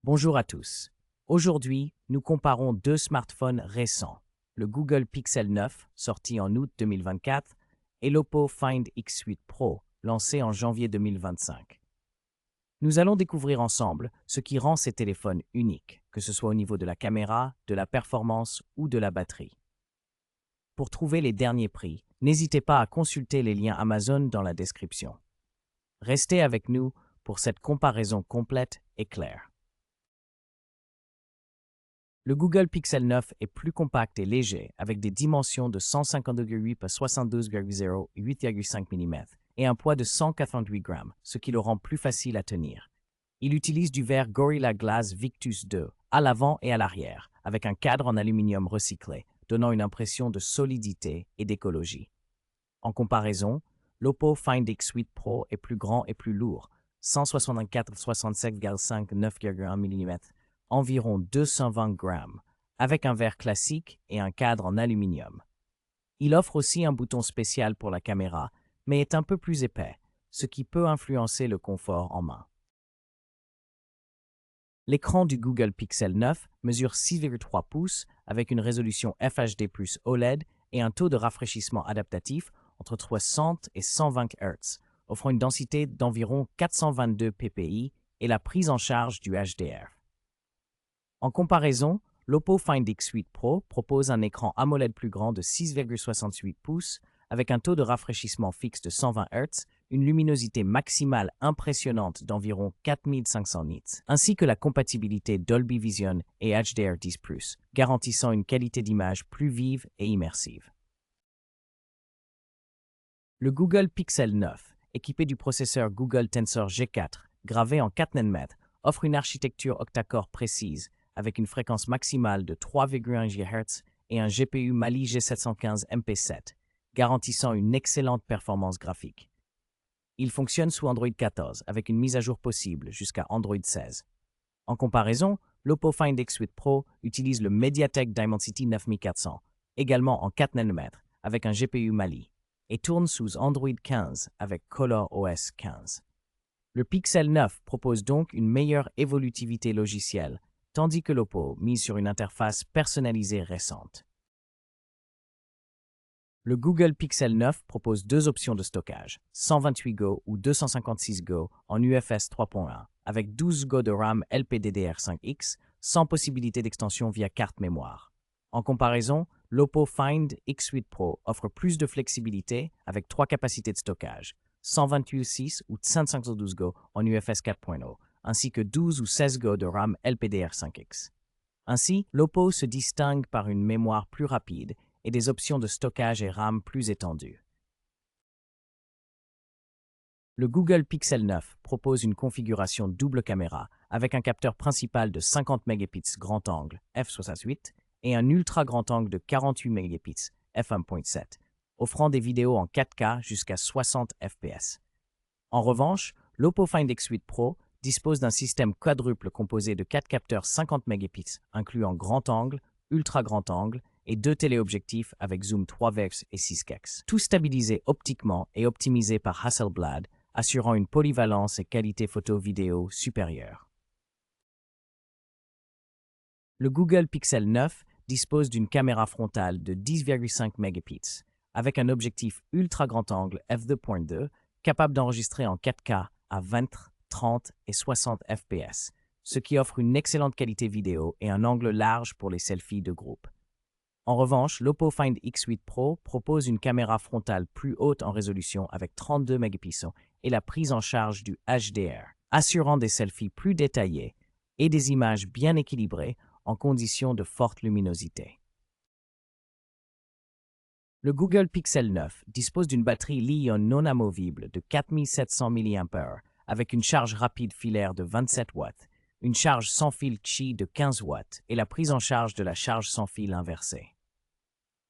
Bonjour à tous. Aujourd'hui, nous comparons deux smartphones récents, le Google Pixel 9, sorti en août 2024, et l'Oppo Find X8 Pro, lancé en janvier 2025. Nous allons découvrir ensemble ce qui rend ces téléphones uniques, que ce soit au niveau de la caméra, de la performance ou de la batterie. Pour trouver les derniers prix, n'hésitez pas à consulter les liens Amazon dans la description. Restez avec nous pour cette comparaison complète et claire. Le Google Pixel 9 est plus compact et léger, avec des dimensions de 152,8 par 72,0 et 8,5 mm, et un poids de 188 grammes, ce qui le rend plus facile à tenir. Il utilise du verre Gorilla Glass Victus 2 à l'avant et à l'arrière, avec un cadre en aluminium recyclé, donnant une impression de solidité et d'écologie. En comparaison, l'Oppo Find X8 Pro est plus grand et plus lourd, 164,67,5 9,1 mm, environ 220 grammes, avec un verre classique et un cadre en aluminium. Il offre aussi un bouton spécial pour la caméra, mais est un peu plus épais, ce qui peut influencer le confort en main. L'écran du Google Pixel 9 mesure 6,3 pouces avec une résolution FHD+ OLED et un taux de rafraîchissement adaptatif entre 60 et 120 Hz, offrant une densité d'environ 422 ppi et la prise en charge du HDR. En comparaison, l'Oppo Find X8 Pro propose un écran AMOLED plus grand de 6,68 pouces avec un taux de rafraîchissement fixe de 120 Hz, une luminosité maximale impressionnante d'environ 4500 nits, ainsi que la compatibilité Dolby Vision et HDR10+, garantissant une qualité d'image plus vive et immersive. Le Google Pixel 9, équipé du processeur Google Tensor G4, gravé en 4 nm, offre une architecture octa-core précise, avec une fréquence maximale de 3,1 GHz et un GPU Mali G715 MP7, garantissant une excellente performance graphique. Il fonctionne sous Android 14 avec une mise à jour possible jusqu'à Android 16. En comparaison, l'Oppo Find X8 Pro utilise le MediaTek Dimensity 9400, également en 4 nm avec un GPU Mali, et tourne sous Android 15 avec ColorOS 15. Le Pixel 9 propose donc une meilleure évolutivité logicielle, tandis que l'Oppo mise sur une interface personnalisée récente. Le Google Pixel 9 propose deux options de stockage, 128 Go ou 256 Go en UFS 3.1, avec 12 Go de RAM LPDDR5X, sans possibilité d'extension via carte mémoire. En comparaison, l'Oppo Find X8 Pro offre plus de flexibilité avec trois capacités de stockage, 128/6 ou 512 Go en UFS 4.0, ainsi que 12 ou 16 Go de RAM LPDR5X. Ainsi, l'Oppo se distingue par une mémoire plus rapide et des options de stockage et RAM plus étendues. Le Google Pixel 9 propose une configuration double caméra avec un capteur principal de 50 mégapixels grand angle f/68 et un ultra grand angle de 48 mégapixels f1.7, offrant des vidéos en 4K jusqu'à 60 fps. En revanche, l'Oppo Find X8 Pro dispose d'un système quadruple composé de 4 capteurs 50 mégapixels incluant grand angle, ultra grand angle et 2 téléobjectifs avec zoom 3x et 6x, tout stabilisés optiquement et optimisés par Hasselblad, assurant une polyvalence et qualité photo-vidéo supérieure. Le Google Pixel 9 dispose d'une caméra frontale de 10,5 mégapixels avec un objectif ultra grand angle f2.2 capable d'enregistrer en 4K à 20, 30 et 60 fps, ce qui offre une excellente qualité vidéo et un angle large pour les selfies de groupe. En revanche, l'Oppo Find X8 Pro propose une caméra frontale plus haute en résolution avec 32 mégapixels et la prise en charge du HDR, assurant des selfies plus détaillées et des images bien équilibrées en conditions de forte luminosité. Le Google Pixel 9 dispose d'une batterie Li-ion non amovible de 4700 mAh avec une charge rapide filaire de 27 watts, une charge sans fil Qi de 15 watts et la prise en charge de la charge sans fil inversée.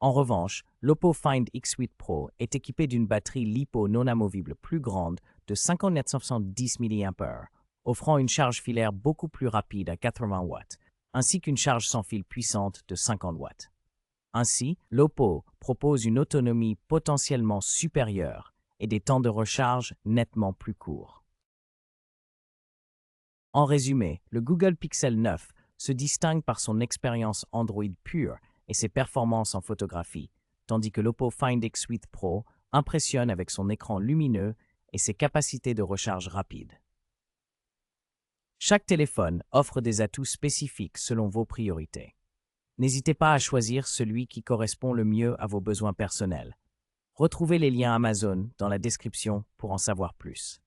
En revanche, l'Oppo Find X8 Pro est équipé d'une batterie LiPo non amovible plus grande de 5910 mAh, offrant une charge filaire beaucoup plus rapide à 80 watts, ainsi qu'une charge sans fil puissante de 50 watts. Ainsi, l'Oppo propose une autonomie potentiellement supérieure et des temps de recharge nettement plus courts. En résumé, le Google Pixel 9 se distingue par son expérience Android pure et ses performances en photographie, tandis que l'Oppo Find X8 Pro impressionne avec son écran lumineux et ses capacités de recharge rapide. Chaque téléphone offre des atouts spécifiques selon vos priorités. N'hésitez pas à choisir celui qui correspond le mieux à vos besoins personnels. Retrouvez les liens Amazon dans la description pour en savoir plus.